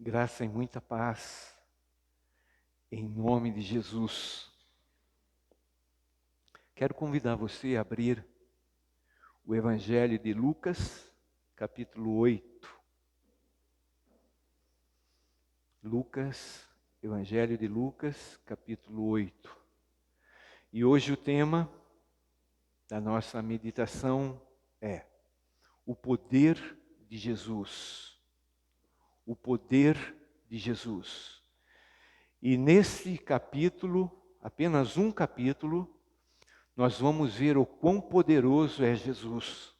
Graça e muita paz, em nome de Jesus. Quero convidar você a abrir o Evangelho de Lucas, capítulo 8. Evangelho de Lucas, capítulo 8. E hoje o tema da nossa meditação é o poder de Jesus. O poder de Jesus. E nesse capítulo, apenas um capítulo, nós vamos ver o quão poderoso é Jesus.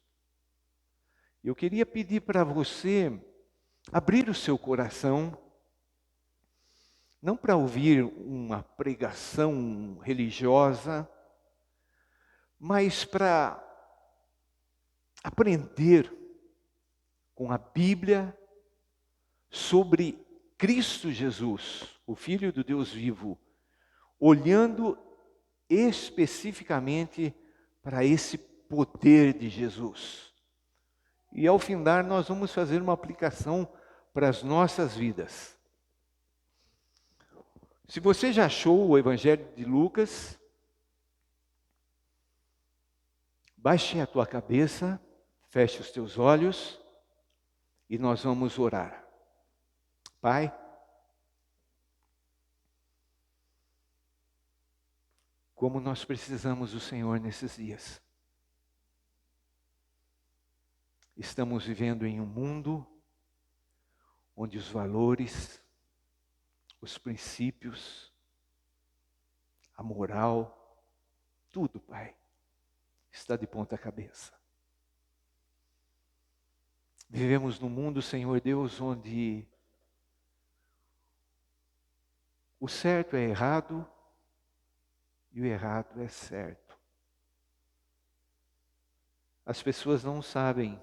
Eu queria pedir para você abrir o seu coração, não para ouvir uma pregação religiosa, mas para aprender com a Bíblia sobre Cristo Jesus, o Filho do Deus vivo, olhando especificamente para esse poder de Jesus. E ao findar nós vamos fazer uma aplicação para as nossas vidas. Se você já achou o Evangelho de Lucas, baixe a tua cabeça, feche os teus olhos e nós vamos orar. Pai, como nós precisamos do Senhor nesses dias. Estamos vivendo em um mundo onde os valores, os princípios, a moral, tudo, Pai, está de ponta cabeça. Vivemos num mundo, Senhor Deus, onde o certo é errado e o errado é certo. As pessoas não sabem,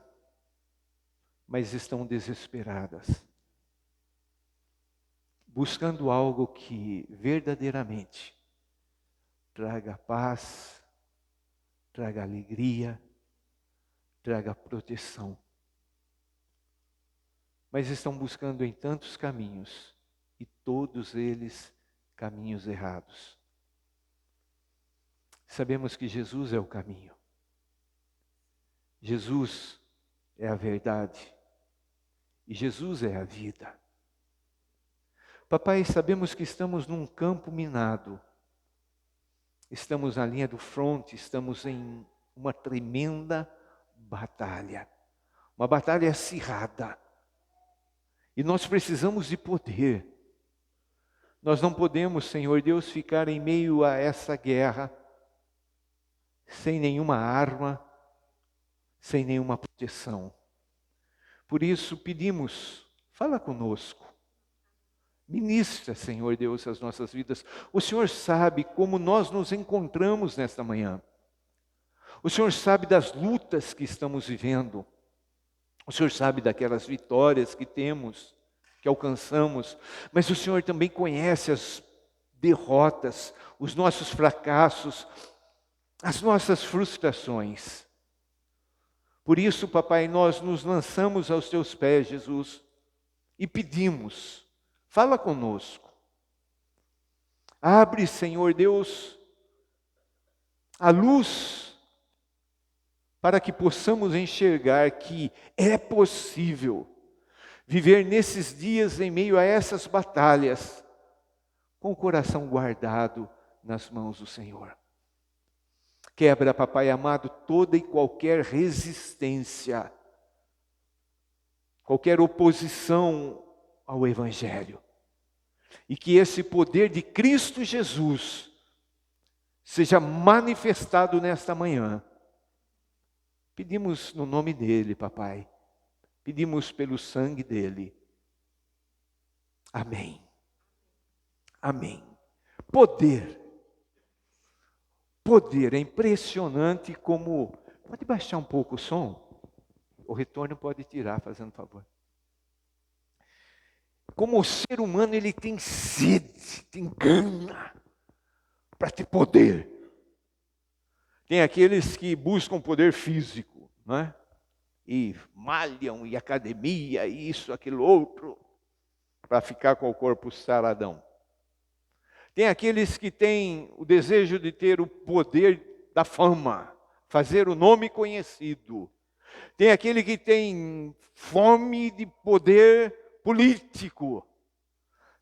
mas estão desesperadas, buscando algo que verdadeiramente traga paz, traga alegria, traga proteção. Mas estão buscando em tantos caminhos, e todos eles caminhos errados. Sabemos que Jesus é o caminho. Jesus é a verdade. E Jesus é a vida. Papai, sabemos que estamos num campo minado. Estamos na linha do fronte, estamos em uma tremenda batalha. Uma batalha acirrada. E nós precisamos de poder. Nós não podemos, Senhor Deus, ficar em meio a essa guerra sem nenhuma arma, sem nenhuma proteção. Por isso pedimos, fala conosco. Ministra, Senhor Deus, as nossas vidas. O Senhor sabe como nós nos encontramos nesta manhã. O Senhor sabe das lutas que estamos vivendo. O Senhor sabe daquelas vitórias que temos, que alcançamos. Mas o Senhor também conhece as derrotas, os nossos fracassos, as nossas frustrações. Por isso, papai, nós nos lançamos aos teus pés, Jesus, e pedimos, fala conosco. Abre, Senhor Deus, a luz para que possamos enxergar que é possível viver nesses dias em meio a essas batalhas, com o coração guardado nas mãos do Senhor. Quebra, papai amado, toda e qualquer resistência, qualquer oposição ao Evangelho. E que esse poder de Cristo Jesus seja manifestado nesta manhã. Pedimos no nome dele, papai. Pedimos pelo sangue dele. Amém. Amém. Poder. Poder. É impressionante como... Pode baixar um pouco o som? O retorno pode tirar, fazendo favor. Como o ser humano, ele tem sede, tem gana para ter poder. Tem aqueles que buscam poder físico, não é? E malham, e academia, e isso, aquilo, outro. para ficar com o corpo saradão. Tem aqueles que têm o desejo de ter o poder da fama, fazer o nome conhecido. Tem aquele que tem fome de poder político.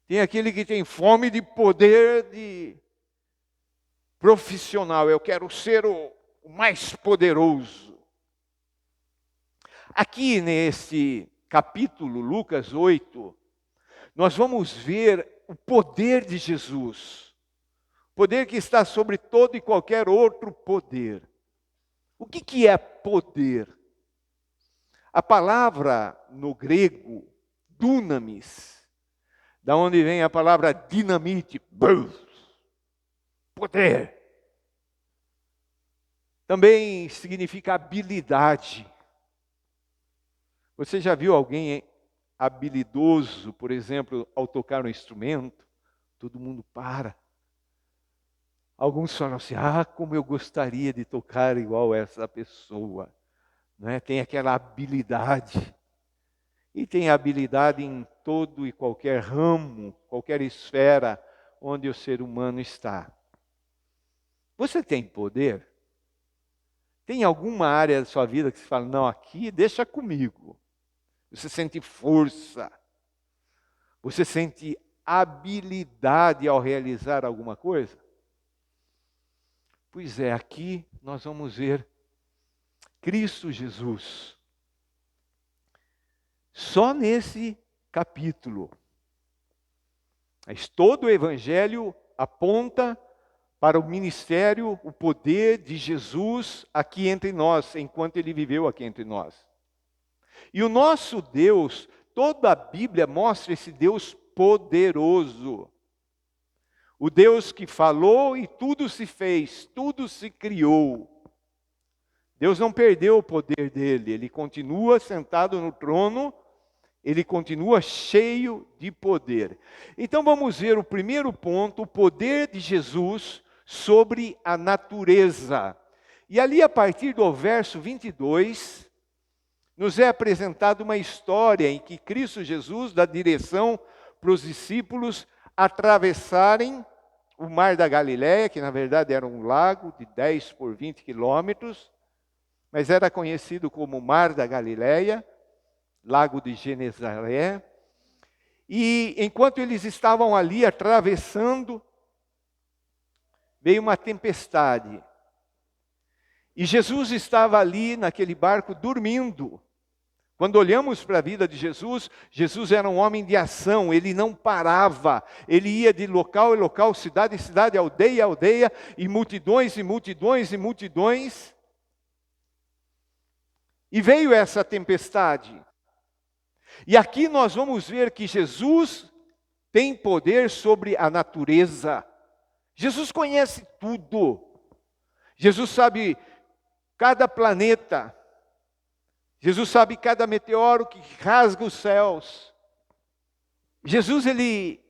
Tem aquele que tem fome de poder de profissional. Eu quero ser o mais poderoso. Aqui nesse capítulo, Lucas 8, nós vamos ver o poder de Jesus. Poder que está sobre todo e qualquer outro poder. O que é poder? A palavra no grego, dunamis, da onde vem a palavra dinamite, poder. Também significa habilidade. Você já viu alguém habilidoso, por exemplo, ao tocar um instrumento? Todo mundo para. Alguns falam assim, como eu gostaria de tocar igual essa pessoa. Não é? Tem aquela habilidade. E tem habilidade em todo e qualquer ramo, qualquer esfera onde o ser humano está. Você tem poder? Tem alguma área da sua vida que você fala, não, aqui deixa comigo. Você sente força. Você sente habilidade ao realizar alguma coisa? Pois é, aqui nós vamos ver Cristo Jesus. Só nesse capítulo. Mas todo o Evangelho aponta para o ministério, o poder de Jesus aqui entre nós, enquanto Ele viveu aqui entre nós. E o nosso Deus, toda a Bíblia mostra esse Deus poderoso. O Deus que falou e tudo se fez, tudo se criou. Deus não perdeu o poder dele, Ele continua sentado no trono, Ele continua cheio de poder. Então vamos ver o primeiro ponto, o poder de Jesus sobre a natureza. E ali a partir do verso 22, nos é apresentada uma história em que Cristo Jesus dá direção para os discípulos atravessarem o mar da Galileia, que na verdade era um lago de 10 por 20 quilômetros, mas era conhecido como Mar da Galileia, Lago de Genezaré. E enquanto eles estavam ali atravessando, veio uma tempestade. E Jesus estava ali naquele barco dormindo. Quando olhamos para a vida de Jesus, Jesus era um homem de ação, ele não parava. Ele ia de local em local, cidade em cidade, aldeia em aldeia, e multidões e multidões e multidões. E veio essa tempestade. E aqui nós vamos ver que Jesus tem poder sobre a natureza. Jesus conhece tudo. Jesus sabe cada planeta. Jesus sabe cada meteoro que rasga os céus. Jesus, ele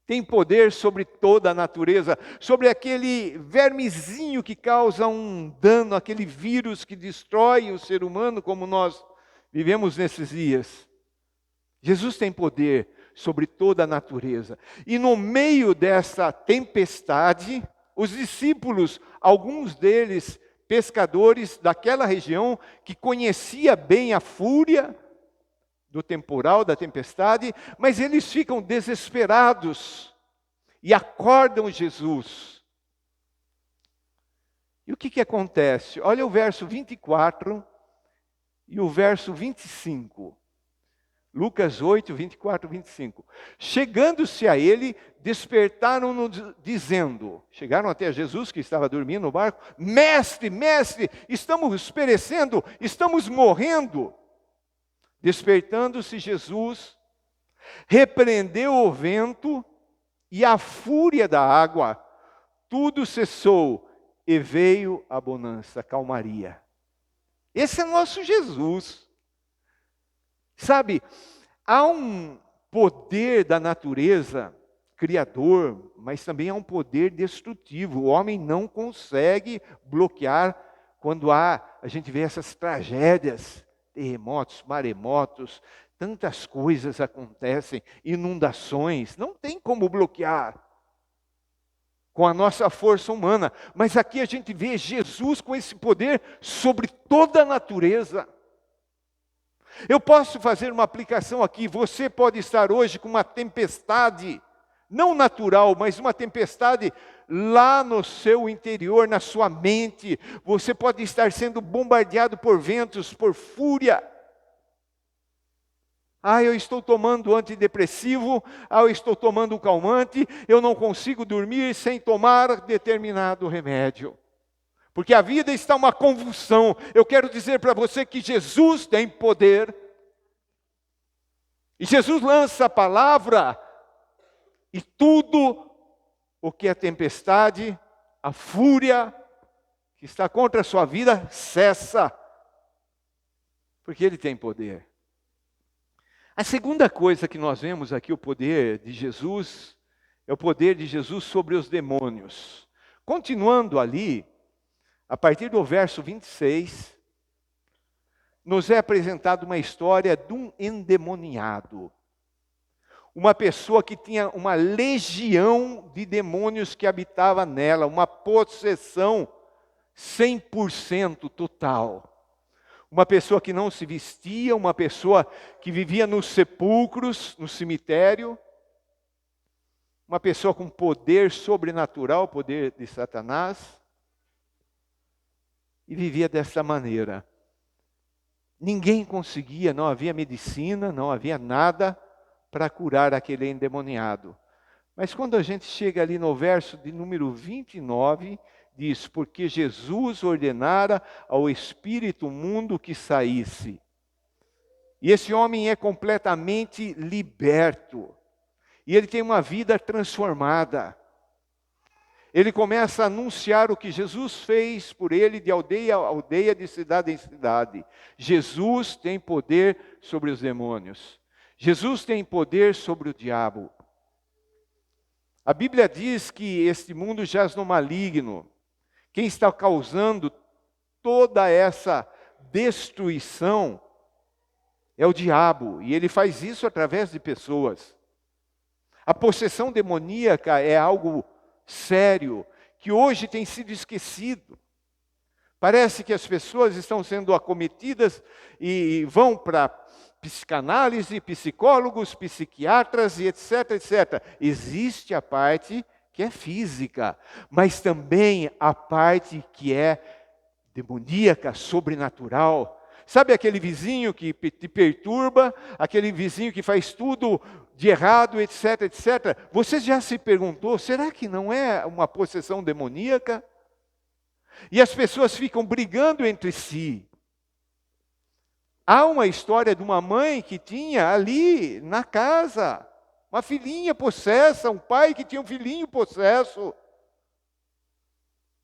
tem poder sobre toda a natureza, sobre aquele vermezinho que causa um dano, aquele vírus que destrói o ser humano, como nós vivemos nesses dias. Jesus tem poder sobre toda a natureza. E no meio dessa tempestade, os discípulos, alguns deles pescadores daquela região, que conhecia bem a fúria do temporal, da tempestade, mas eles ficam desesperados e acordam Jesus. E o que acontece? Olha o verso 24 e o verso 25. Lucas 8, 24, 25. Chegando-se a ele, despertaram-no dizendo, chegaram até Jesus que estava dormindo no barco, mestre, mestre, estamos perecendo, estamos morrendo. Despertando-se Jesus, repreendeu o vento e a fúria da água, tudo cessou e veio a bonança, a calmaria. Esse é nosso Jesus. Sabe, há um poder da natureza criador, mas também há um poder destrutivo. O homem não consegue bloquear quando a gente vê essas tragédias terremotos, maremotos, tantas coisas acontecem, inundações, não tem como bloquear com a nossa força humana. Mas aqui a gente vê Jesus com esse poder sobre toda a natureza. Eu posso fazer uma aplicação aqui. Você pode estar hoje com uma tempestade, não natural, mas uma tempestade lá no seu interior, na sua mente. Você pode estar sendo bombardeado por ventos, por fúria. Eu estou tomando antidepressivo, eu estou tomando calmante, eu não consigo dormir sem tomar determinado remédio. Porque a vida está uma convulsão. Eu quero dizer para você que Jesus tem poder. E Jesus lança a palavra, e tudo o que é tempestade, a fúria que está contra a sua vida, cessa. Porque Ele tem poder. A segunda coisa que nós vemos aqui, o poder de Jesus, é o poder de Jesus sobre os demônios. Continuando ali, a partir do verso 26, nos é apresentada uma história de um endemoniado. Uma pessoa que tinha uma legião de demônios que habitava nela, uma possessão 100% total. Uma pessoa que não se vestia, uma pessoa que vivia nos sepulcros, no cemitério. Uma pessoa com poder sobrenatural, poder de Satanás. E vivia dessa maneira. Ninguém conseguia, não havia medicina, não havia nada para curar aquele endemoniado. Mas quando a gente chega ali no verso de número 29, diz, porque Jesus ordenara ao espírito mundo que saísse. E esse homem é completamente liberto. E ele tem uma vida transformada. Ele começa a anunciar o que Jesus fez por ele de aldeia a aldeia, de cidade em cidade. Jesus tem poder sobre os demônios. Jesus tem poder sobre o diabo. A Bíblia diz que este mundo jaz no maligno. Quem está causando toda essa destruição é o diabo. E ele faz isso através de pessoas. A possessão demoníaca é algo sério, que hoje tem sido esquecido. Parece que as pessoas estão sendo acometidas e vão para psicanálise, psicólogos, psiquiatras e etc, etc. Existe a parte que é física, mas também a parte que é demoníaca, sobrenatural. Sabe aquele vizinho que te perturba, aquele vizinho que faz tudo de errado, etc, etc. Você já se perguntou, será que não é uma possessão demoníaca? E as pessoas ficam brigando entre si. Há uma história de uma mãe que tinha ali na casa uma filhinha possessa, um pai que tinha um filhinho possesso.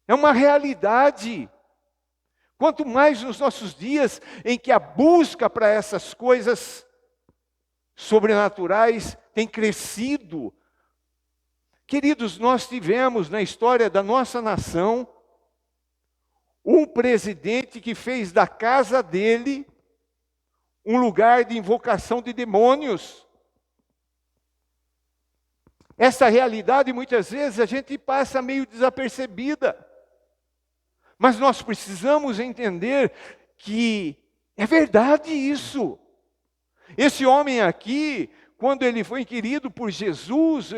É uma realidade. Quanto mais nos nossos dias em que a busca para essas coisas sobrenaturais tem crescido. Queridos, nós tivemos na história da nossa nação um presidente que fez da casa dele um lugar de invocação de demônios. Essa realidade, muitas vezes, a gente passa meio desapercebida. Mas nós precisamos entender que é verdade isso. Esse homem aqui, quando ele foi inquirido por Jesus,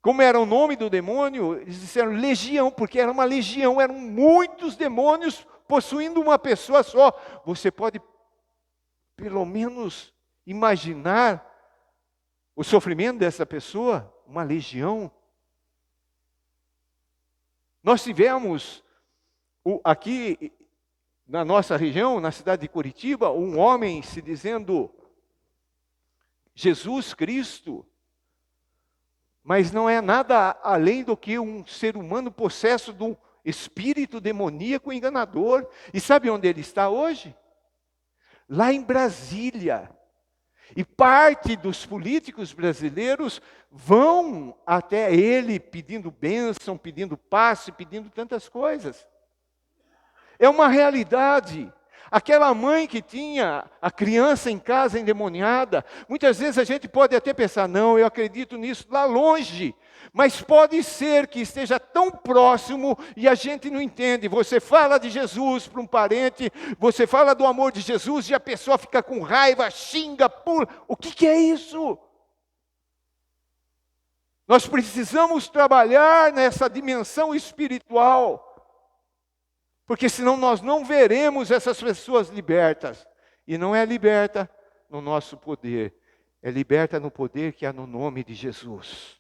como era o nome do demônio, eles disseram legião, porque era uma legião, eram muitos demônios possuindo uma pessoa só. Você pode, pelo menos, imaginar o sofrimento dessa pessoa? Uma legião. Nós tivemos aqui na nossa região, na cidade de Curitiba, um homem se dizendo Jesus Cristo, mas não é nada além do que um ser humano possesso de um espírito demoníaco enganador. E sabe onde ele está hoje? Lá em Brasília. E parte dos políticos brasileiros vão até ele pedindo bênção, pedindo passe, pedindo tantas coisas. É uma realidade. Aquela mãe que tinha a criança em casa endemoniada, muitas vezes a gente pode até pensar, não, eu acredito nisso lá longe. Mas pode ser que esteja tão próximo e a gente não entende. Você fala de Jesus para um parente, você fala do amor de Jesus e a pessoa fica com raiva, xinga, pula. O que é isso? Nós precisamos trabalhar nessa dimensão espiritual. Porque senão nós não veremos essas pessoas libertas. E não é liberta no nosso poder, é liberta no poder que há no nome de Jesus.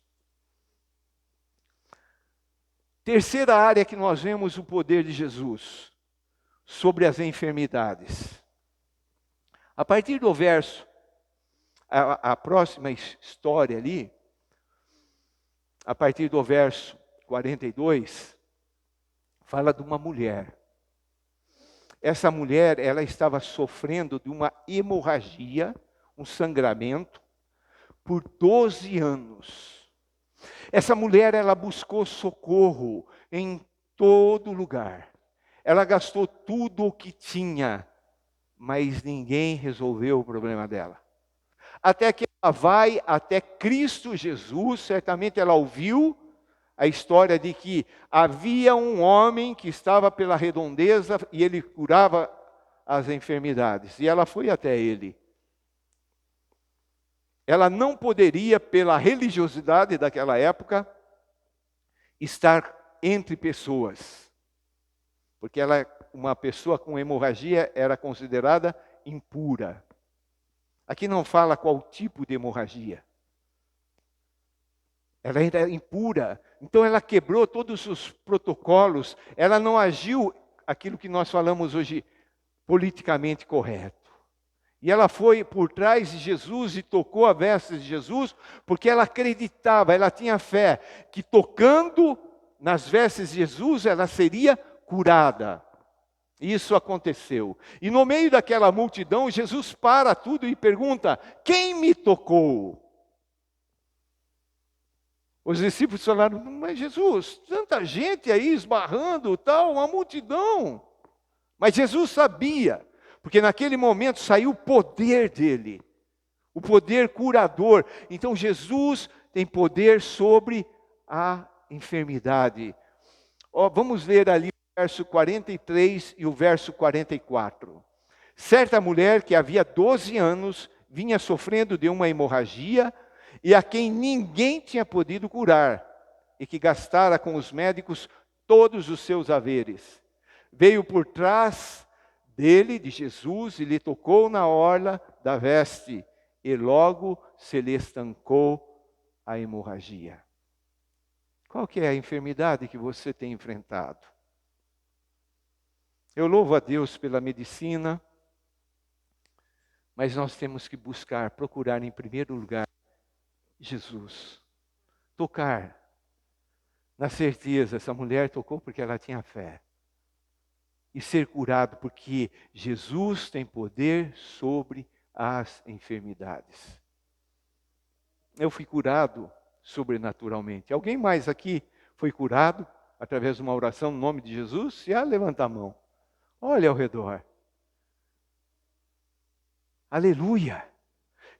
Terceira área que nós vemos o poder de Jesus, sobre as enfermidades. A partir do verso, a próxima história ali, a partir do verso 42, fala de uma mulher. Essa mulher, ela estava sofrendo de uma hemorragia, um sangramento, por 12 anos. Essa mulher, ela buscou socorro em todo lugar. Ela gastou tudo o que tinha, mas ninguém resolveu o problema dela. Até que ela vai até Cristo Jesus, certamente ela ouviu a história de que havia um homem que estava pela redondeza e ele curava as enfermidades. E ela foi até ele. Ela não poderia, pela religiosidade daquela época, estar entre pessoas. Porque uma pessoa com hemorragia era considerada impura. Aqui não fala qual tipo de hemorragia. Ela era impura, então ela quebrou todos os protocolos, ela não agiu aquilo que nós falamos hoje politicamente correto. E ela foi por trás de Jesus e tocou a veste de Jesus, porque ela acreditava, ela tinha fé, que tocando nas vestes de Jesus ela seria curada. Isso aconteceu. E no meio daquela multidão, Jesus para tudo e pergunta: quem me tocou? Os discípulos falaram: mas Jesus, tanta gente aí esbarrando, tal, uma multidão. Mas Jesus sabia, porque naquele momento saiu o poder dele, o poder curador. Então Jesus tem poder sobre a enfermidade. Vamos ler ali o verso 43 e o verso 44. Certa mulher que havia 12 anos vinha sofrendo de uma hemorragia, e a quem ninguém tinha podido curar, e que gastara com os médicos todos os seus haveres. Veio por trás dele, de Jesus, e lhe tocou na orla da veste, e logo se lhe estancou a hemorragia. Qual que é a enfermidade que você tem enfrentado? Eu louvo a Deus pela medicina, mas nós temos que procurar em primeiro lugar Jesus. Tocar. Na certeza, essa mulher tocou porque ela tinha fé. E ser curado porque Jesus tem poder sobre as enfermidades. Eu fui curado sobrenaturalmente. Alguém mais aqui foi curado através de uma oração no nome de Jesus? Se há, levanta a mão. Olha ao redor. Aleluia!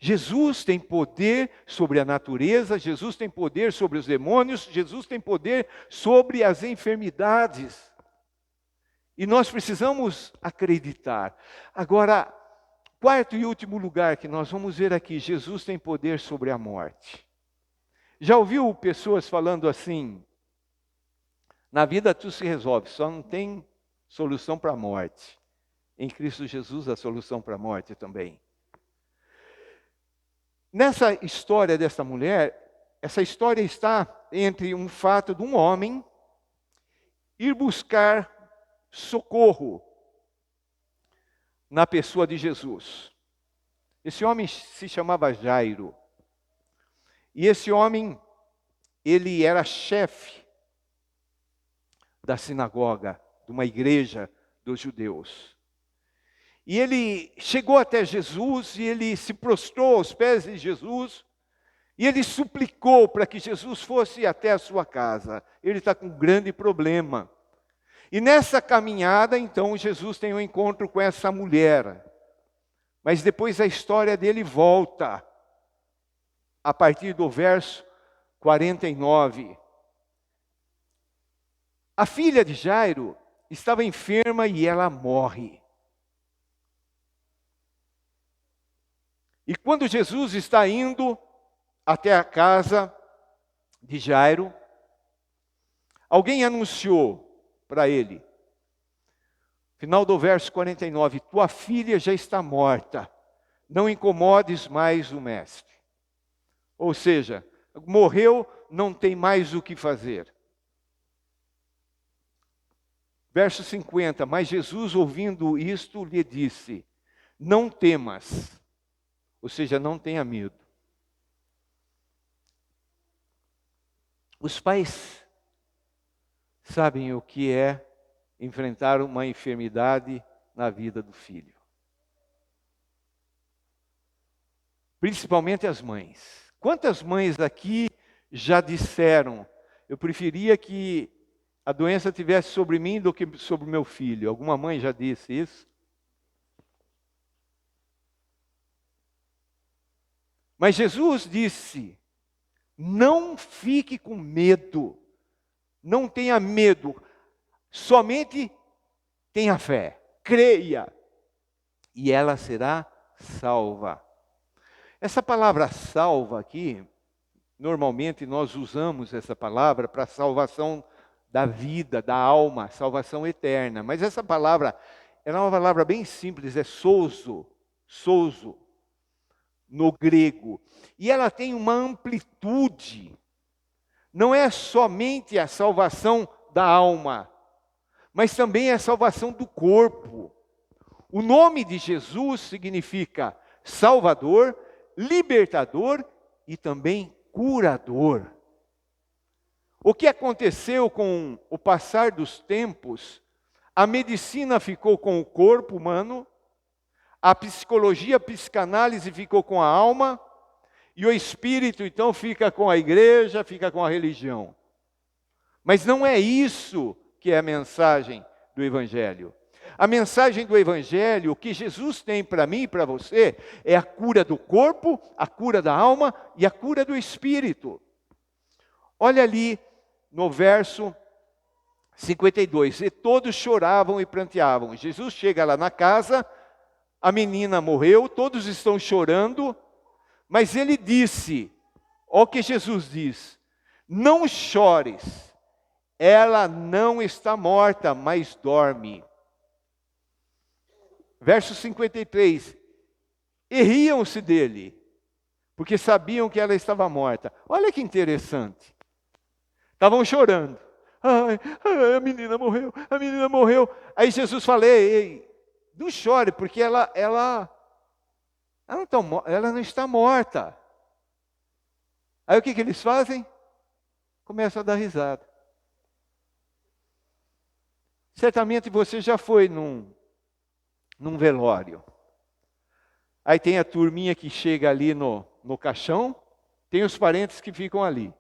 Jesus tem poder sobre a natureza, Jesus tem poder sobre os demônios, Jesus tem poder sobre as enfermidades. E nós precisamos acreditar. Agora, quarto e último lugar que nós vamos ver aqui, Jesus tem poder sobre a morte. Já ouviu pessoas falando assim: na vida tudo se resolve, só não tem solução para a morte. Em Cristo Jesus a solução para a morte também. Nessa história dessa mulher, essa história está entre um fato de um homem ir buscar socorro na pessoa de Jesus. Esse homem se chamava Jairo. E esse homem, ele era chefe da sinagoga, de uma igreja dos judeus. E ele chegou até Jesus e ele se prostrou aos pés de Jesus e ele suplicou para que Jesus fosse até a sua casa. Ele está com um grande problema. E nessa caminhada, então, Jesus tem um encontro com essa mulher. Mas depois a história dele volta, a partir do verso 49. A filha de Jairo estava enferma e ela morre. E quando Jesus está indo até a casa de Jairo, alguém anunciou para ele, final do verso 49, tua filha já está morta, não incomodes mais o mestre. Ou seja, morreu, não tem mais o que fazer. Verso 50, mas Jesus, ouvindo isto, lhe disse, não temas, ou seja, não tenha medo. Os pais sabem o que é enfrentar uma enfermidade na vida do filho. Principalmente as mães. Quantas mães aqui já disseram, eu preferia que a doença tivesse sobre mim do que sobre o meu filho? Alguma mãe já disse isso? Mas Jesus disse, não fique com medo, não tenha medo, somente tenha fé, creia, e ela será salva. Essa palavra salva aqui, normalmente nós usamos essa palavra para salvação da vida, da alma, salvação eterna. Mas essa palavra, ela é uma palavra bem simples, é sozo, no grego. E ela tem uma amplitude. Não é somente a salvação da alma, mas também a salvação do corpo. O nome de Jesus significa Salvador, libertador e também curador. O que aconteceu com o passar dos tempos, a medicina ficou com o corpo humano, a psicologia, a psicanálise ficou com a alma, e o espírito então fica com a igreja, fica com a religião. Mas não é isso que é a mensagem do Evangelho. A mensagem do Evangelho, o que Jesus tem para mim e para você, é a cura do corpo, a cura da alma e a cura do espírito. Olha ali no verso 52, e todos choravam e pranteavam. Jesus chega lá na casa, a menina morreu, todos estão chorando, mas ele disse, olha o que Jesus diz, não chores, ela não está morta, mas dorme. Verso 53, e riam-se dele, porque sabiam que ela estava morta. Olha que interessante. Estavam chorando. Ai, a menina morreu, a menina morreu. Aí Jesus falou, ei, não chore, porque ela não está morta. Aí o que eles fazem? Começam a dar risada. Certamente você já foi num velório. Aí tem a turminha que chega ali no caixão, tem os parentes que ficam ali,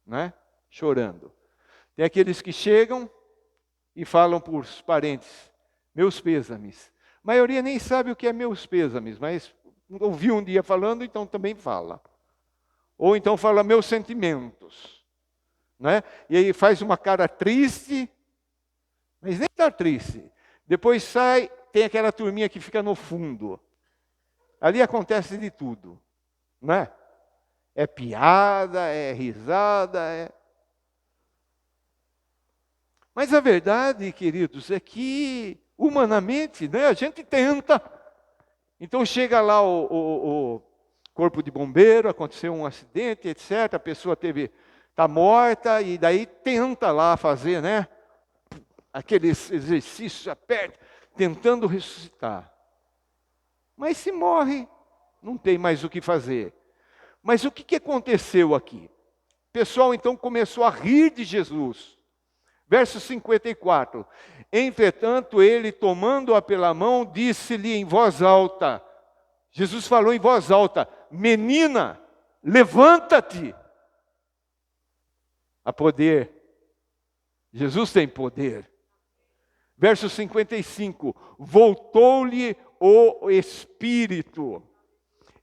né? Chorando. Tem aqueles que chegam e falam para os parentes, meus pêsames. A maioria nem sabe o que é meus pêsames, mas ouviu um dia falando, então também fala. Ou então fala meus sentimentos, né? E aí faz uma cara triste, mas nem está triste. Depois sai, tem aquela turminha que fica no fundo. Ali acontece de tudo, né? É piada, é risada, Mas a verdade, queridos, é que humanamente, né, a gente tenta. Então chega lá o corpo de bombeiro, aconteceu um acidente, etc. A pessoa está morta e daí tenta lá fazer, né? Aqueles exercícios aperta, tentando ressuscitar. Mas se morre, não tem mais o que fazer. Mas o que aconteceu aqui? O pessoal então começou a rir de Jesus. Verso 54. Entretanto, ele, tomando-a pela mão, disse-lhe em voz alta. Jesus falou em voz alta, menina, levanta-te. Há poder. Jesus tem poder. Verso 55, voltou-lhe o espírito.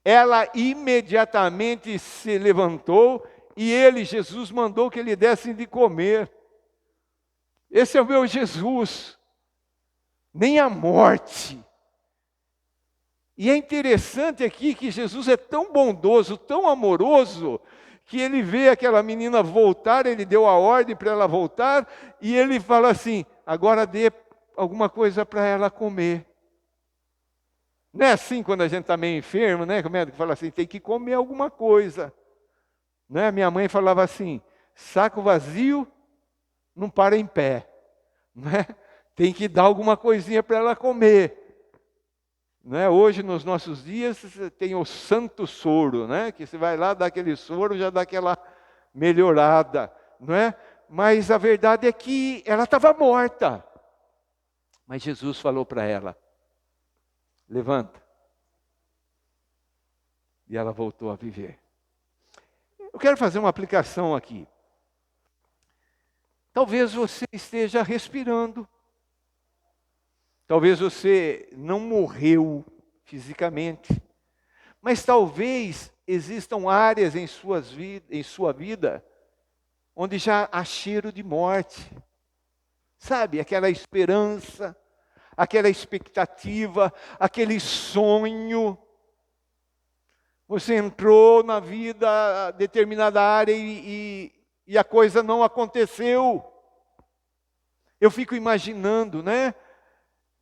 Ela imediatamente se levantou e ele, Jesus, mandou que lhe dessem de comer. Esse é o meu Jesus, nem a morte. E é interessante aqui que Jesus é tão bondoso, tão amoroso, que ele vê aquela menina voltar, ele deu a ordem para ela voltar, e ele fala assim, agora dê alguma coisa para ela comer. Não é assim quando a gente está meio enfermo, né? Que o médico fala assim, tem que comer alguma coisa. Né? Minha mãe falava assim, saco vazio não para em pé. Né? Tem que dar alguma coisinha para ela comer. Né? Hoje, nos nossos dias, tem o santo soro, né? Que você vai lá, dá aquele soro, já dá aquela melhorada. Não é? Mas a verdade é que ela estava morta. Mas Jesus falou para ela, levanta. E ela voltou a viver. Eu quero fazer uma aplicação aqui. Talvez você esteja respirando. Talvez você não morreu fisicamente. Mas talvez existam áreas em sua vida onde já há cheiro de morte. Sabe, aquela esperança, aquela expectativa, aquele sonho. Você entrou na vida, determinada área e a coisa não aconteceu. Eu fico imaginando, né?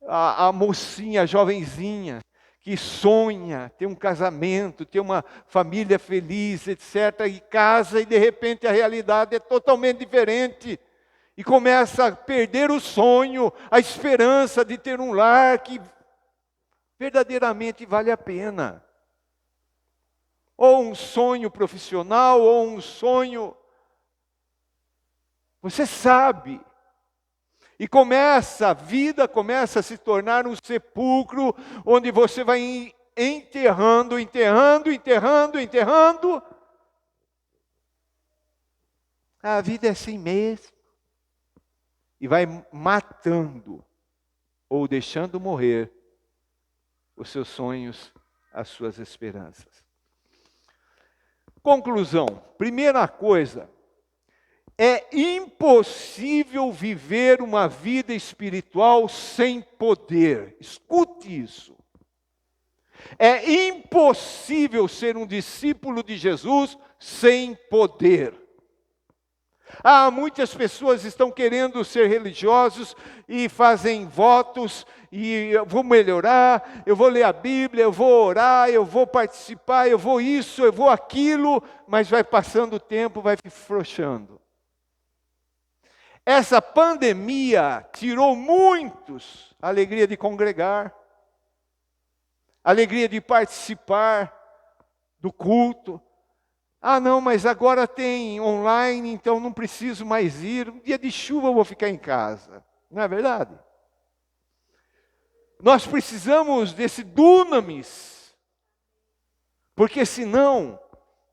A mocinha, a jovenzinha, que sonha ter um casamento, ter uma família feliz, etc. E casa e de repente a realidade é totalmente diferente. E começa a perder o sonho, a esperança de ter um lar que verdadeiramente vale a pena. Ou um sonho profissional, ou um sonho... Você sabe. E a vida começa a se tornar um sepulcro, onde você vai enterrando. A vida é assim mesmo. E vai matando, ou deixando morrer, os seus sonhos, as suas esperanças. Conclusão, primeira coisa, é impossível viver uma vida espiritual sem poder. Escute isso. É impossível ser um discípulo de Jesus sem poder. Muitas pessoas estão querendo ser religiosos e fazem votos, e eu vou melhorar, eu vou ler a Bíblia, eu vou orar, eu vou participar, eu vou isso, eu vou aquilo, mas vai passando o tempo, vai frouxando. Essa pandemia tirou muitos a alegria de congregar, a alegria de participar do culto. Não, mas agora tem online, então não preciso mais ir. Um dia de chuva eu vou ficar em casa. Não é verdade? Nós precisamos desse dunamis, porque senão,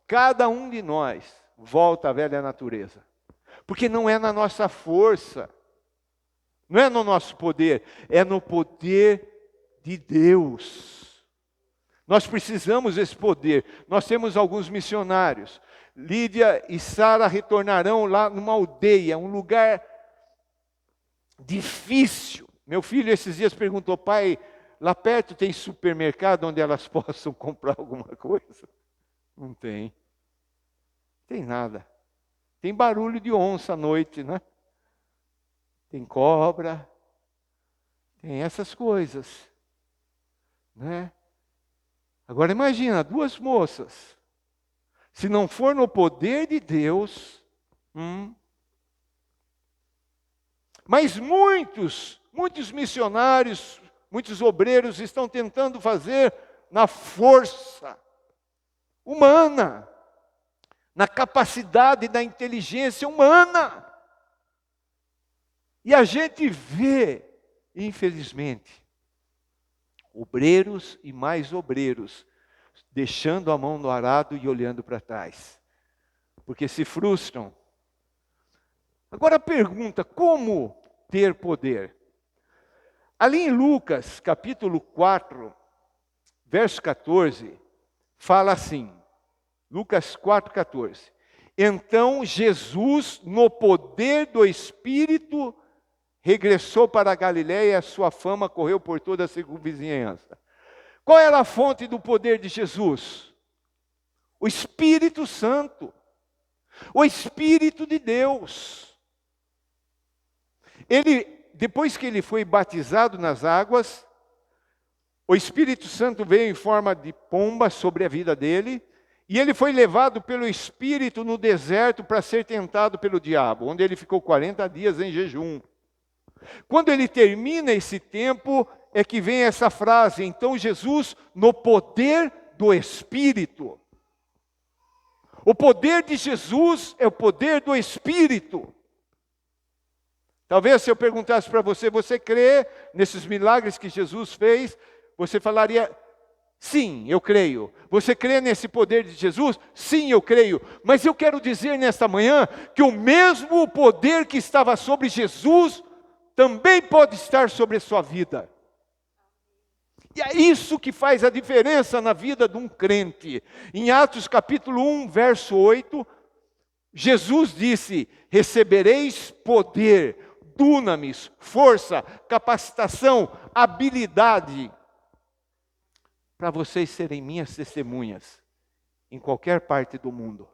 cada um de nós volta à velha natureza. Porque não é na nossa força, não é no nosso poder, é no poder de Deus. Nós precisamos desse poder. Nós temos alguns missionários. Lídia e Sara retornarão lá numa aldeia, um lugar difícil. Meu filho esses dias perguntou, pai, lá perto tem supermercado onde elas possam comprar alguma coisa? Não tem. Tem nada. Tem barulho de onça à noite, né? Tem cobra. Tem essas coisas. Né? Agora imagina, duas moças. Se não for no poder de Deus... Mas muitos missionários, muitos obreiros estão tentando fazer na força humana, na capacidade da inteligência humana. E a gente vê, infelizmente, obreiros e mais obreiros deixando a mão no arado e olhando para trás, porque se frustram. Agora a pergunta, como ter poder? Ali em Lucas, capítulo 4, verso 14, fala assim, Lucas 4, 14. Então Jesus, no poder do Espírito, regressou para a Galiléia e a sua fama correu por toda a circunvizinhança. Qual era a fonte do poder de Jesus? O Espírito Santo, o Espírito de Deus. Depois que ele foi batizado nas águas, o Espírito Santo veio em forma de pomba sobre a vida dele, e ele foi levado pelo Espírito no deserto para ser tentado pelo diabo, onde ele ficou 40 dias em jejum. Quando ele termina esse tempo, é que vem essa frase, então Jesus, no poder do Espírito. O poder de Jesus é o poder do Espírito. Talvez se eu perguntasse para você, você crê nesses milagres que Jesus fez? Você falaria, sim, eu creio. Você crê nesse poder de Jesus? Sim, eu creio. Mas eu quero dizer nesta manhã que o mesmo poder que estava sobre Jesus também pode estar sobre a sua vida. E é isso que faz a diferença na vida de um crente. Em Atos capítulo 1, verso 8, Jesus disse, recebereis poder, dunamis, força, capacitação, habilidade, para vocês serem minhas testemunhas em qualquer parte do mundo.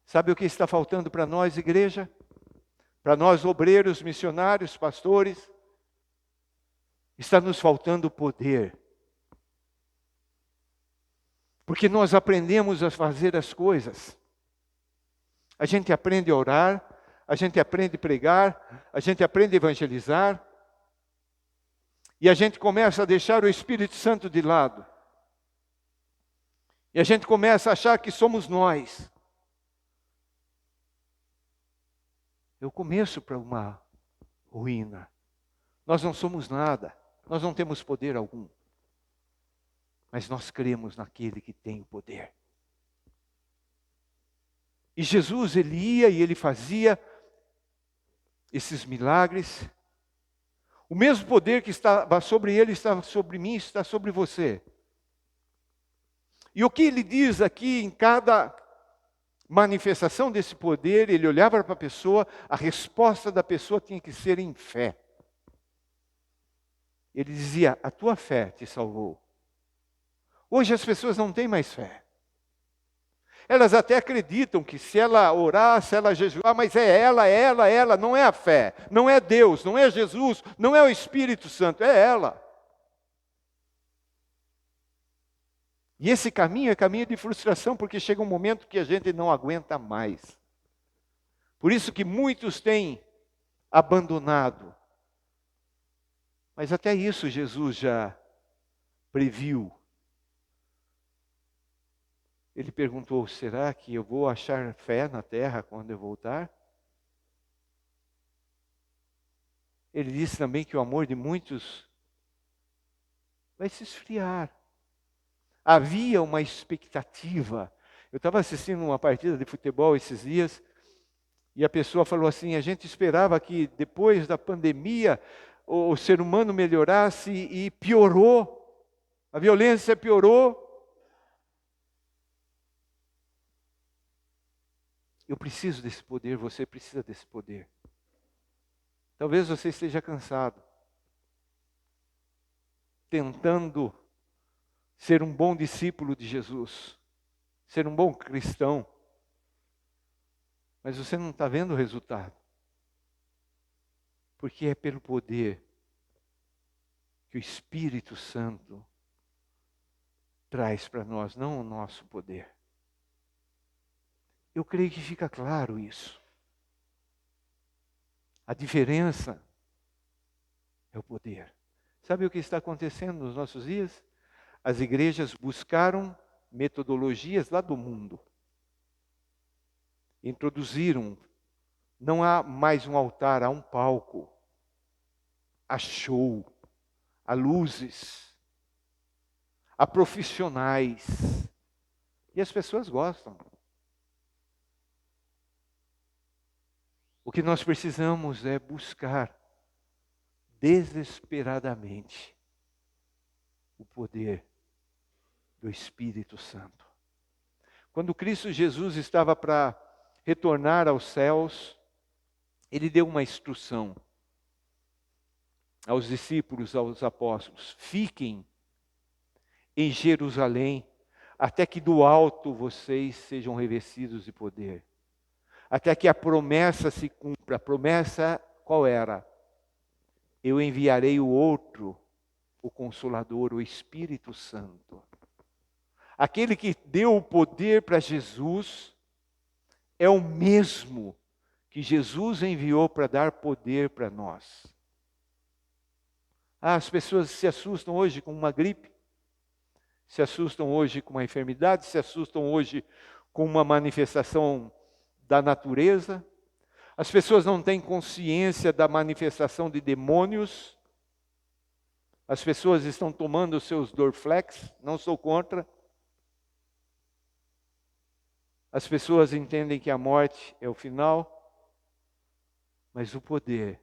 Sabe o que está faltando para nós, igreja? Para nós, obreiros, missionários, pastores? Está nos faltando poder. Porque nós aprendemos a fazer as coisas. A gente aprende a orar, a gente aprende a pregar, a gente aprende a evangelizar, e a gente começa a deixar o Espírito Santo de lado. E a gente começa a achar que somos nós. É o começo para uma ruína. Nós não somos nada, nós não temos poder algum. Mas nós cremos naquele que tem o poder. E Jesus, ele ia e ele fazia esses milagres. O mesmo poder que estava sobre ele, estava sobre mim, está sobre você. E o que ele diz aqui em cada manifestação desse poder, ele olhava para a pessoa, a resposta da pessoa tinha que ser em fé. Ele dizia, a tua fé te salvou. Hoje as pessoas não têm mais fé. Elas até acreditam que se ela orar, se ela jejuar, mas é ela, não é a fé, não é Deus, não é Jesus, não é o Espírito Santo, é ela. E esse caminho é caminho de frustração, porque chega um momento que a gente não aguenta mais. Por isso que muitos têm abandonado. Mas até isso Jesus já previu. Ele perguntou, será que eu vou achar fé na terra quando eu voltar? Ele disse também que o amor de muitos vai se esfriar. Havia uma expectativa. Eu estava assistindo uma partida de futebol esses dias, e a pessoa falou assim, a gente esperava que depois da pandemia o ser humano melhorasse e piorou. A violência piorou. Eu preciso desse poder, você precisa desse poder. Talvez você esteja cansado, tentando ser um bom discípulo de Jesus, ser um bom cristão, mas você não está vendo o resultado. Porque é pelo poder que o Espírito Santo traz para nós, não o nosso poder. Eu creio que fica claro isso. A diferença é o poder. Sabe o que está acontecendo nos nossos dias? As igrejas buscaram metodologias lá do mundo. Introduziram, não há mais um altar, há um palco. Há show, há luzes, há profissionais. E as pessoas gostam. O que nós precisamos é buscar desesperadamente o poder do Espírito Santo. Quando Cristo Jesus estava para retornar aos céus, Ele deu uma instrução aos discípulos, aos apóstolos: fiquem em Jerusalém, até que do alto vocês sejam revestidos de poder. Até que a promessa se cumpra. A promessa qual era? Eu enviarei o outro, o Consolador, o Espírito Santo. Aquele que deu o poder para Jesus é o mesmo que Jesus enviou para dar poder para nós. As pessoas se assustam hoje com uma gripe, se assustam hoje com uma enfermidade, se assustam hoje com uma manifestação da natureza. As pessoas não têm consciência da manifestação de demônios. As pessoas estão tomando os seus Dorflex, não sou contra. As pessoas entendem que a morte é o final, mas o poder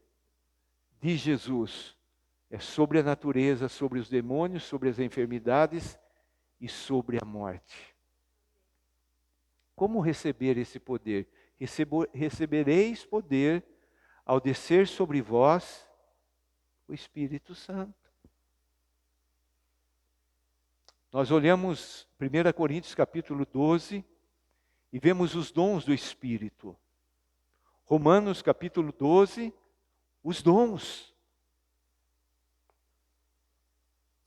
de Jesus é sobre a natureza, sobre os demônios, sobre as enfermidades e sobre a morte. Como receber esse poder? Recebereis poder ao descer sobre vós o Espírito Santo. Nós olhamos 1 Coríntios capítulo 12 e vemos os dons do Espírito. Romanos capítulo 12, os dons.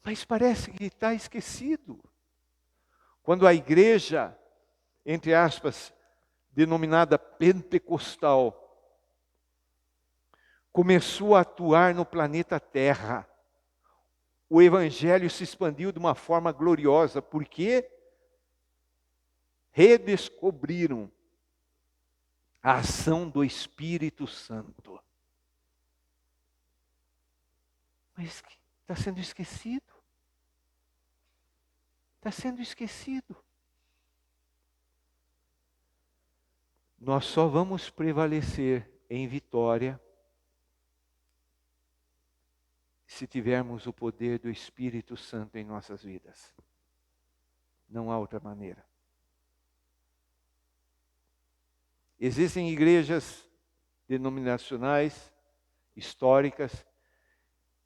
Mas parece que está esquecido. Quando a igreja, entre aspas, denominada pentecostal, começou a atuar no planeta Terra, o Evangelho se expandiu de uma forma gloriosa, porque redescobriram a ação do Espírito Santo. Mas está sendo esquecido. Está sendo esquecido. Nós só vamos prevalecer em vitória se tivermos o poder do Espírito Santo em nossas vidas. Não há outra maneira. Existem igrejas denominacionais, históricas,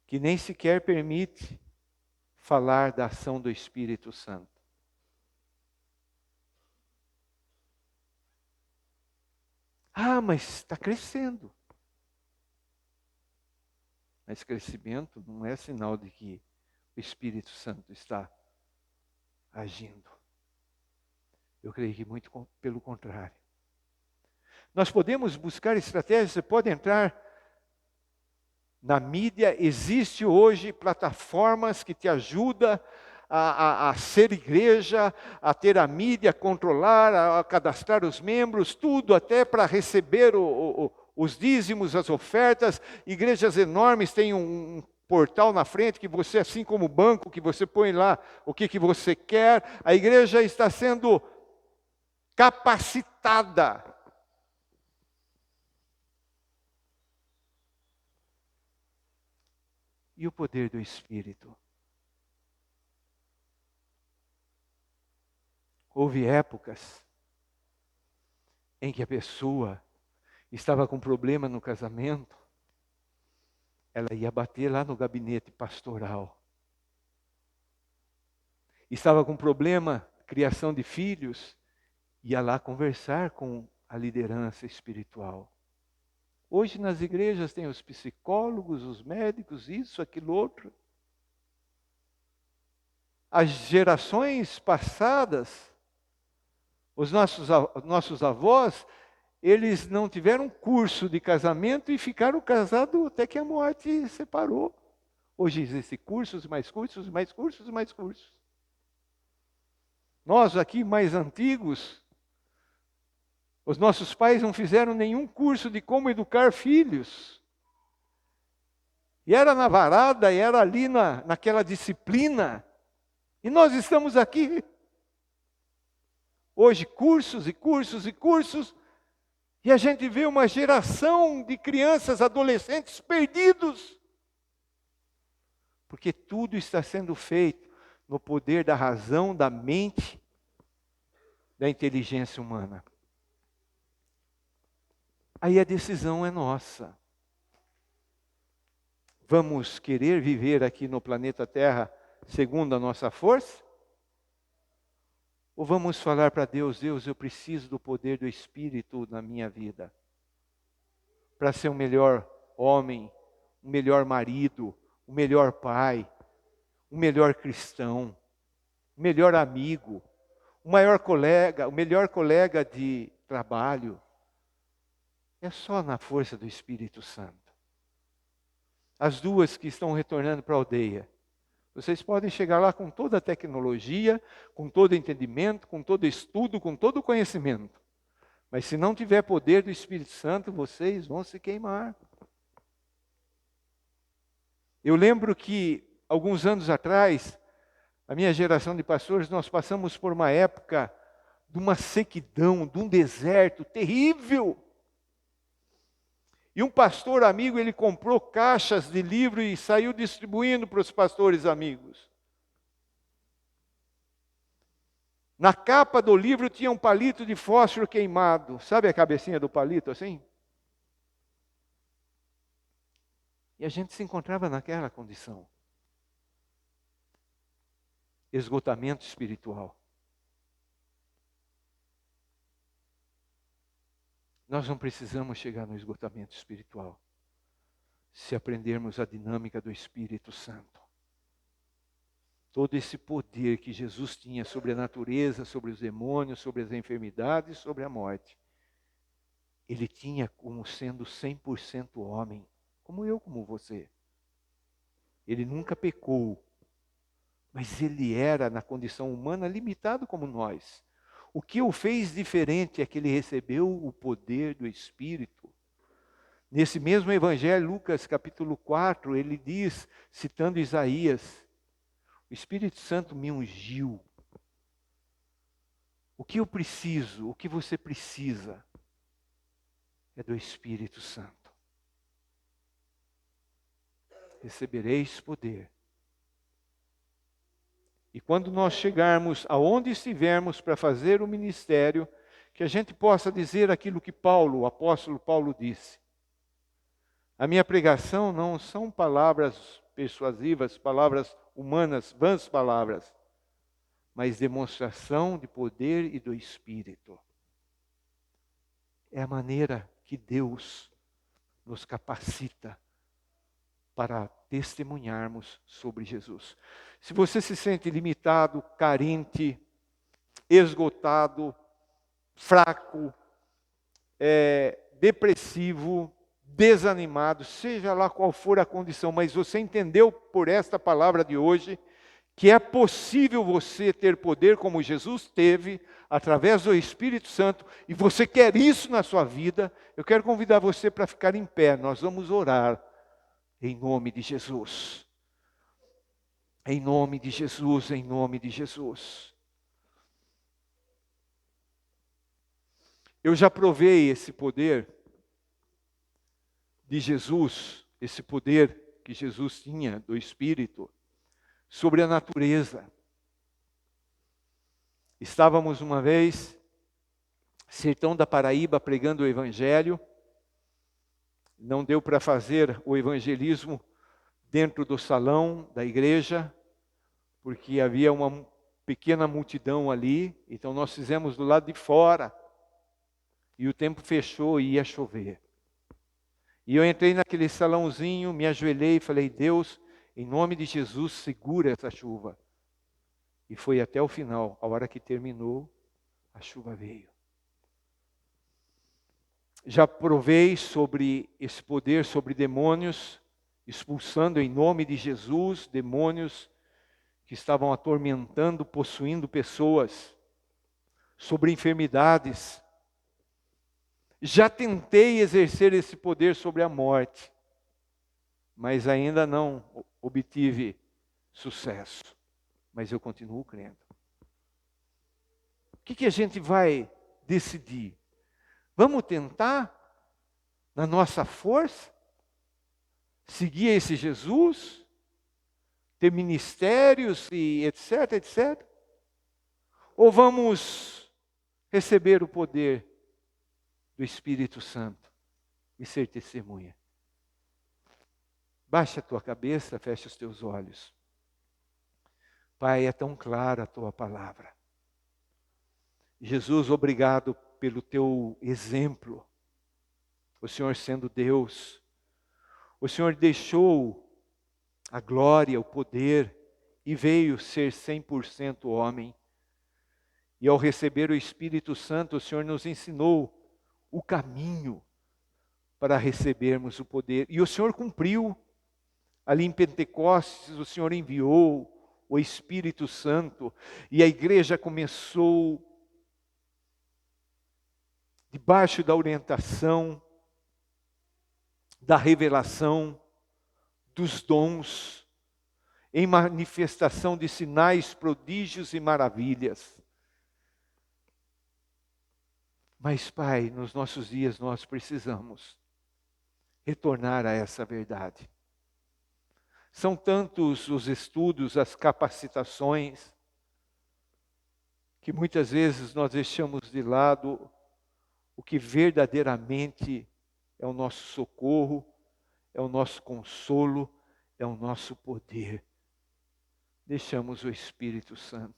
que nem sequer permite falar da ação do Espírito Santo. Mas está crescendo. Mas crescimento não é sinal de que o Espírito Santo está agindo. Eu creio que muito pelo contrário. Nós podemos buscar estratégias, você pode entrar na mídia, existe hoje plataformas que te ajudam a ser igreja, a ter a mídia, a controlar, a cadastrar os membros, tudo até para receber os dízimos, as ofertas. Igrejas enormes têm um portal na frente que você, assim como o banco, que você põe lá o que você quer. A igreja está sendo capacitada. E o poder do Espírito? Houve épocas em que a pessoa estava com problema no casamento, ela ia bater lá no gabinete pastoral. Estava com problema, criação de filhos, ia lá conversar com a liderança espiritual. Hoje nas igrejas tem os psicólogos, os médicos, isso, aquilo, outro. As gerações passadas, os nossos avós, eles não tiveram curso de casamento e ficaram casados até que a morte separou. Hoje existem cursos, mais cursos, mais cursos, mais cursos. Nós aqui mais antigos, os nossos pais não fizeram nenhum curso de como educar filhos. E era na varada, e era ali naquela disciplina. E nós estamos aqui. Hoje, cursos e cursos e cursos. E a gente vê uma geração de crianças, adolescentes perdidos. Porque tudo está sendo feito no poder da razão, da mente, da inteligência humana. Aí a decisão é nossa. Vamos querer viver aqui no planeta Terra segundo a nossa força? Ou vamos falar para Deus, Deus, eu preciso do poder do Espírito na minha vida, para ser um melhor homem, um melhor marido, um melhor pai, um melhor cristão, um melhor amigo, o melhor colega de trabalho. É só na força do Espírito Santo. As duas que estão retornando para a aldeia, vocês podem chegar lá com toda a tecnologia, com todo o entendimento, com todo o estudo, com todo o conhecimento. Mas se não tiver poder do Espírito Santo, vocês vão se queimar. Eu lembro que, alguns anos atrás, a minha geração de pastores, nós passamos por uma época de uma sequidão, de um deserto terrível. E um pastor amigo, ele comprou caixas de livro e saiu distribuindo para os pastores amigos. Na capa do livro tinha um palito de fósforo queimado. Sabe a cabecinha do palito assim? E a gente se encontrava naquela condição. Esgotamento espiritual. Nós não precisamos chegar no esgotamento espiritual se aprendermos a dinâmica do Espírito Santo. Todo esse poder que Jesus tinha sobre a natureza, sobre os demônios, sobre as enfermidades, sobre a morte, ele tinha como sendo 100% homem, como eu, como você. Ele nunca pecou, mas ele era, na condição humana, limitado como nós. O que o fez diferente é que ele recebeu o poder do Espírito. Nesse mesmo Evangelho, Lucas capítulo 4, ele diz, citando Isaías, o Espírito Santo me ungiu. O que eu preciso, o que você precisa, é do Espírito Santo. Recebereis poder. E quando nós chegarmos aonde estivermos para fazer o ministério, que a gente possa dizer aquilo que Paulo, o apóstolo Paulo disse. A minha pregação não são palavras persuasivas, palavras humanas, vãs palavras, mas demonstração de poder e do Espírito. É a maneira que Deus nos capacita para testemunharmos sobre Jesus. Se você se sente limitado, carente, esgotado, fraco, depressivo, desanimado, seja lá qual for a condição, mas você entendeu por esta palavra de hoje que é possível você ter poder como Jesus teve, através do Espírito Santo, e você quer isso na sua vida, eu quero convidar você para ficar em pé, nós vamos orar em nome de Jesus. Em nome de Jesus, em nome de Jesus. Eu já provei esse poder de Jesus, esse poder que Jesus tinha do Espírito, sobre a natureza. Estávamos uma vez, sertão da Paraíba, pregando o Evangelho. Não deu para fazer o evangelismo dentro do salão da igreja, porque havia uma pequena multidão ali, então nós fizemos do lado de fora, e o tempo fechou e ia chover. E eu entrei naquele salãozinho, me ajoelhei e falei, Deus, em nome de Jesus, segura essa chuva. E foi até o final, a hora que terminou, a chuva veio. Já provei sobre esse poder sobre demônios, expulsando em nome de Jesus demônios que estavam atormentando, possuindo pessoas, sobre enfermidades. Já tentei exercer esse poder sobre a morte, mas ainda não obtive sucesso. Mas eu continuo crendo. O que a gente vai decidir? Vamos tentar, na nossa força, seguir esse Jesus? ter ministérios e etc, etc? Ou vamos receber o poder do Espírito Santo e ser testemunha? Baixa a tua cabeça, fecha os teus olhos. Pai, é tão clara a tua palavra. Jesus, obrigado pelo teu exemplo. O Senhor sendo Deus, o Senhor deixou a glória, o poder e veio ser 100% homem. E ao receber o Espírito Santo, o Senhor nos ensinou o caminho para recebermos o poder. E o Senhor cumpriu. Ali em Pentecostes, o Senhor enviou o Espírito Santo e a igreja começou, debaixo da orientação, da revelação, dos dons, em manifestação de sinais, prodígios e maravilhas. Mas, Pai, nos nossos dias nós precisamos retornar a essa verdade. São tantos os estudos, as capacitações, que muitas vezes nós deixamos de lado o que verdadeiramente é o nosso socorro, é o nosso consolo, é o nosso poder. Deixamos o Espírito Santo.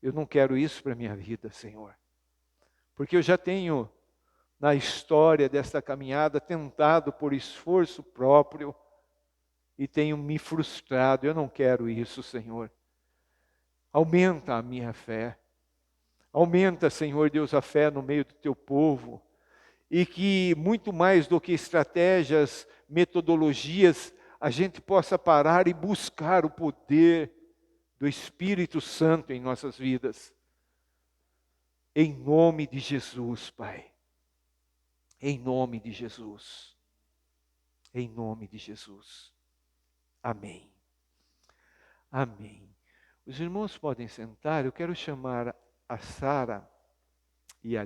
Eu não quero isso para a minha vida, Senhor. Porque eu já tenho, na história desta caminhada, tentado por esforço próprio e tenho me frustrado. Eu não quero isso, Senhor. Aumenta a minha fé. Aumenta, Senhor Deus, a fé no meio do teu povo. E que muito mais do que estratégias, metodologias, a gente possa parar e buscar o poder do Espírito Santo em nossas vidas. Em nome de Jesus, Pai. Em nome de Jesus. Em nome de Jesus. Amém. Amém. Os irmãos podem sentar. Eu quero chamar a Sara e a